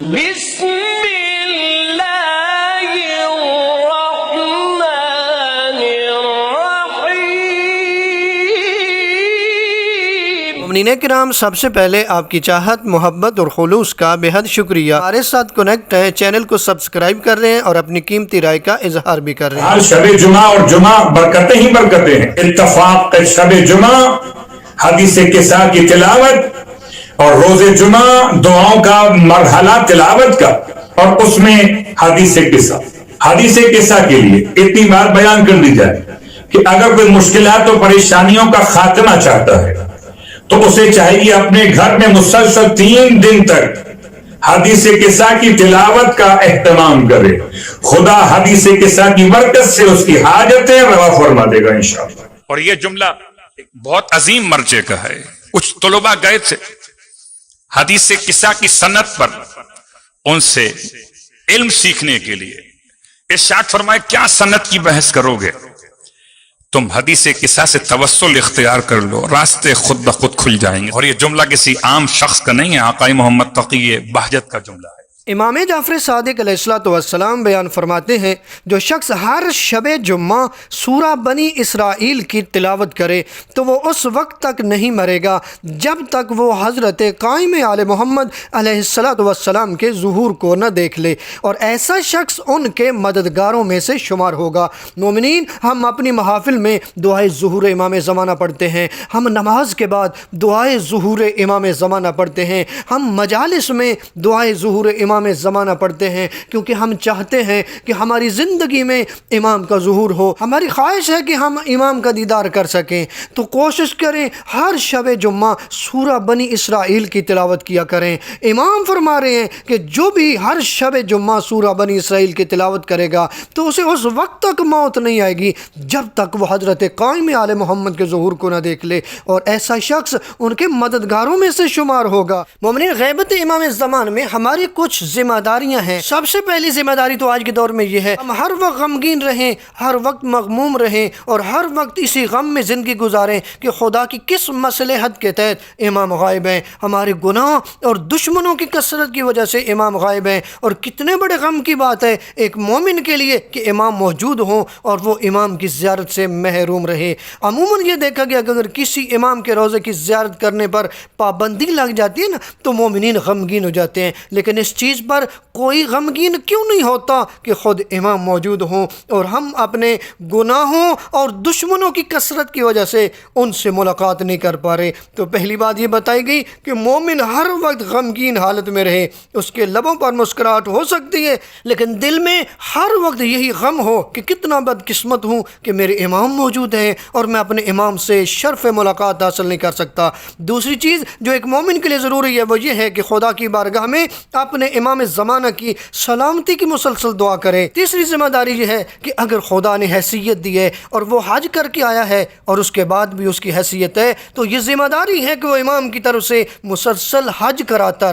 بسم اللہ الرحمن الرحیم۔ مومنین کرام، سب سے پہلے آپ کی چاہت، محبت اور خلوص کا بے حد شکریہ۔ ہمارے ساتھ کنیکٹ ہیں، چینل کو سبسکرائب کر رہے ہیں اور اپنی قیمتی رائے کا اظہار بھی کر رہے ہیں۔ ہر شب جمعہ اور جمعہ برکتیں ہی برکتیں ہیں۔ اتفاق شب جمعہ حدیث قصہ کی تلاوت اور روز جمعہ دعاؤں کا مرحلہ تلاوت کا، اور اس میں حدیث قصہ کے لیے اتنی بات بیان کر دی جائے کہ اگر کوئی مشکلات و پریشانیوں کا خاتمہ چاہتا ہے تو اسے چاہیے اپنے گھر میں مسلسل 3 دن تک حدیث قصہ کی تلاوت کا اہتمام کرے۔ خدا حدیث قصہ کی برکت سے اس کی حاجتیں روا فرما دے گا انشاءاللہ۔ اور یہ جملہ بہت عظیم مرجع کا ہے۔ کچھ طلباء گئے تھے حدیث قصہ کی سند پر ان سے علم سیکھنے کے لیے۔ ارشاد فرمائے کیا سند کی بحث کرو گے؟ تم حدیث قصہ سے توسل اختیار کر لو، راستے خود بخود کھل جائیں گے۔ اور یہ جملہ کسی عام شخص کا نہیں ہے، آقا محمد تقی بہجت کا جملہ ہے۔ امام جعفر صادق علیہ السلام بیان فرماتے ہیں، جو شخص ہر شب جمعہ سورہ بنی اسرائیل کی تلاوت کرے تو وہ اس وقت تک نہیں مرے گا جب تک وہ حضرت قائم آل محمد علیہ السلام کے ظہور کو نہ دیکھ لے، اور ایسا شخص ان کے مددگاروں میں سے شمار ہوگا۔ مومنین، ہم اپنی محافل میں دعائے ظہور امام زمانہ پڑھتے ہیں، ہم نماز کے بعد دعائے ظہور امام زمانہ پڑھتے ہیں، ہم مجالس میں دعائے ظہور امام زمانہ پڑھتے ہیں، کیونکہ ہم چاہتے ہیں کہ ہماری زندگی میں امام کا ظہور ہو، ہماری خواہش ہے کہ ہم امام کا دیدار کر سکیں۔ تو کوشش کریں ہر شب جمعہ سورہ بنی اسرائیل کی تلاوت کیا کریں۔ امام فرما رہے ہیں کہ جو بھی ہر شب جمعہ سورہ بنی اسرائیل کی تلاوت کرے گا تو اسے اس وقت تک موت نہیں آئے گی جب تک وہ حضرت قائم آل محمد کے ظہور کو نہ دیکھ لے، اور ایسا شخص ان کے مددگاروں میں سے شمار ہوگا۔ مومنین، غیبت امام زمان میں ہماری کچھ ذمہ داریاں ہیں۔ سب سے پہلی ذمہ داری تو آج کے دور میں یہ ہے، ہم ہر وقت غمگین رہیں، ہر وقت مغموم رہیں، اور ہر وقت اسی غم میں زندگی گزاریں کہ خدا کی کس مصلحت کے تحت امام غائب ہیں۔ ہمارے گناہ اور دشمنوں کی کثرت کی وجہ سے امام غائب ہیں، اور کتنے بڑے غم کی بات ہے ایک مومن کے لیے کہ امام موجود ہوں اور وہ امام کی زیارت سے محروم رہے۔ عموماً یہ دیکھا گیا کہ اگر کسی امام کے روضے کی زیارت کرنے پر پابندی لگ جاتی ہے نا تو مومنین غمگین ہو جاتے ہیں، لیکن اس چیز پر کوئی غمگین کیوں نہیں ہوتا کہ خود امام موجود ہوں اور ہم اپنے گناہوں اور دشمنوں کی کثرت کی وجہ سے ان سے ملاقات نہیں کر پا رہے۔ تو پہلی بات یہ بتائی گئی کہ مومن ہر وقت غمگین حالت میں رہے، اس کے لبوں پر مسکراہٹ ہو سکتی ہے لیکن دل میں ہر وقت یہی غم ہو کہ کتنا بدقسمت ہوں کہ میرے امام موجود ہیں اور میں اپنے امام سے شرف ملاقات حاصل نہیں کر سکتا۔ دوسری چیز جو ایک مومن کے لیے ضروری ہے وہ یہ ہے کہ خدا کی بارگاہ میں اپنے امام زمانہ کی سلامتی کی مسلسل دعا کرے۔ تیسری ذمہ داری یہ ہے کہ اگر خدا نے حیثیت دی ہے اور وہ حج کر کے آیا ہے اور اس کے بعد بھی اس کی حیثیت ہے تو یہ ذمہ داری ہے کہ وہ امام کی طرف سے مسلسل حج کراتا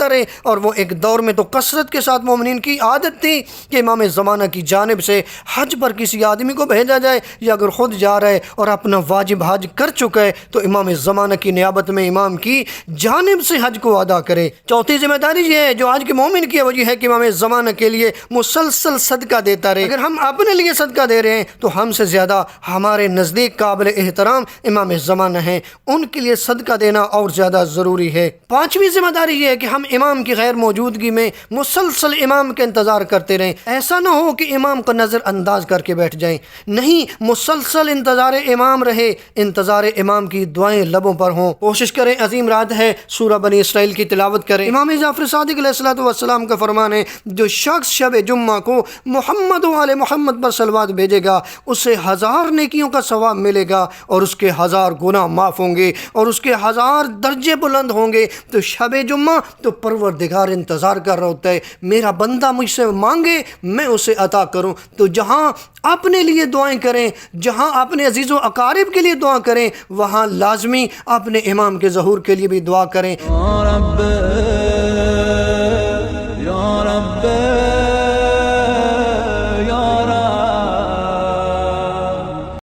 رہے، اور وہ ایک دور میں تو کثرت کے ساتھ مومنین کی عادت تھی کہ امام زمانہ کی جانب سے حج پر کسی آدمی کو بھیجا جائے، یا اگر خود جا رہا ہے اور اپنا واجب حج کر چکا ہے تو امام زمانہ کی نیابت میں امام کی جانب سے حج کو ادا کرے۔ چوتھی ذمہ داری یہ ہے جو آج کے مومن کی ہے وہ یہ ہے کہ امام زمانہ کے لیے مسلسل صدقہ دیتا رہے۔ اگر ہم اپنے لیے صدقہ دے رہے ہیں تو ہم سے زیادہ ہمارے نزدیک قابل احترام امام زمانہ ہیں، ان کے لیے صدقہ دینا اور زیادہ ضروری ہے۔ پانچویں ذمہ داری یہ ہے کہ ہم امام کی غیر موجودگی میں مسلسل امام کا انتظار کرتے رہیں۔ ایسا نہ ہو کہ امام کو نظر انداز کر کے بیٹھ جائیں، نہیں، مسلسل انتظار امام رہے، انتظار امام کی دعائیں لبوں پر ہوں۔ کوشش کریں، عظیم رات ہے، سورہ بنی اسرائیل کی تلاوت کریں۔ امام جعفر صادق علیہ السلام کا فرمان ہے، جو شخص شب جمعہ کو محمد و آل محمد پر صلوات بھیجے گا اسے 1000 نیکیوں کا ثواب ملے گا، اور اس کے 1000 گناہ معاف ہوں گے، اور اس کے 1000 درجے بلند ہوں گے۔ تو شب جمعہ تو پروردگار انتظار کر رہا ہوتا ہے میرا بندہ مجھ سے مانگے میں اسے عطا کروں۔ تو جہاں اپنے لیے دعائیں کریں، جہاں اپنے عزیز و اقارب کے لیے دعا کریں، وہاں لازمی اپنے امام کے ظہور کے لیے بھی دعا کریں۔